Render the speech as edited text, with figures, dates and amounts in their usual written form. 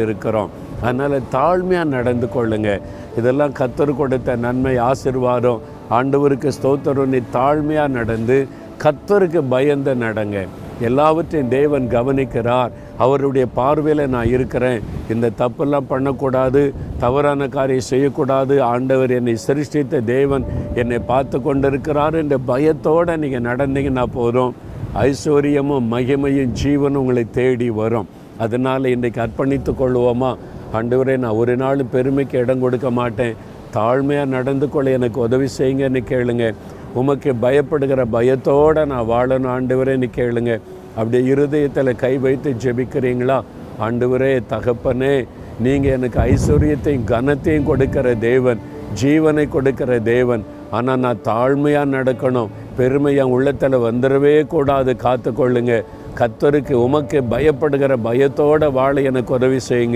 இருக்கிறோம். அதனால் தாழ்மையாக நடந்து கொள்ளுங்க. இதெல்லாம் கர்த்தர் கொடுத்த நன்மை, ஆசீர்வாதம். ஆண்டவருக்கு ஸ்தோத்திரம். நீ தாழ்மையாக நடந்து கர்த்தருக்கு பயந்து நடங்க. எல்லாவற்றையும் தேவன் கவனிக்கிறார். அவருடைய பார்வையில் நான் இருக்கிறேன். இந்த தப்பெல்லாம் பண்ணக்கூடாது, தவறான காரியம் செய்யக்கூடாது. ஆண்டவர் என்னை சிருஷ்டித்த தேவன் என்னை பார்த்து கொண்டிருக்கிறார் என்ற பயத்தோடு நீங்கள் நடந்தீங்கன்னா போதும். ஐஸ்வர்யமும் மகிமையும் ஜீவனும் உங்களை தேடி வரும். அதனால் இன்றைக்கு அர்ப்பணித்து கொள்வோமா? ஆண்டவரே, நான் ஒரு நாள் பெருமைக்கு இடம் கொடுக்க மாட்டேன், தாழ்மையாக நடந்து கொள்ள எனக்கு உதவி செய்யுங்கன்னு கேளுங்க. உமக்கு பயப்படுகிற பயத்தோடு நான் வாழணும் ஆண்டவரேன்னு கேளுங்க. அப்படியே இருதயத்தில் கை வைத்து ஜெபிக்கிறீங்களா? ஆண்டவரே, தகப்பனே, நீங்கள் எனக்கு ஐஸ்வர்யத்தையும் கனத்தையும் கொடுக்கிற தேவன், ஜீவனை கொடுக்கிற தேவன். ஆனால் நான் தாழ்மையாக நடக்கணும், பெருமை என் உள்ளத்தில் வந்துடவே கூடாது. காத்து கொள்ளுங்க. கர்த்தருக்கு உமக்கு பயப்படுகிற பயத்தோடு வாழ எனக்கு உதவி செய்யுங்க.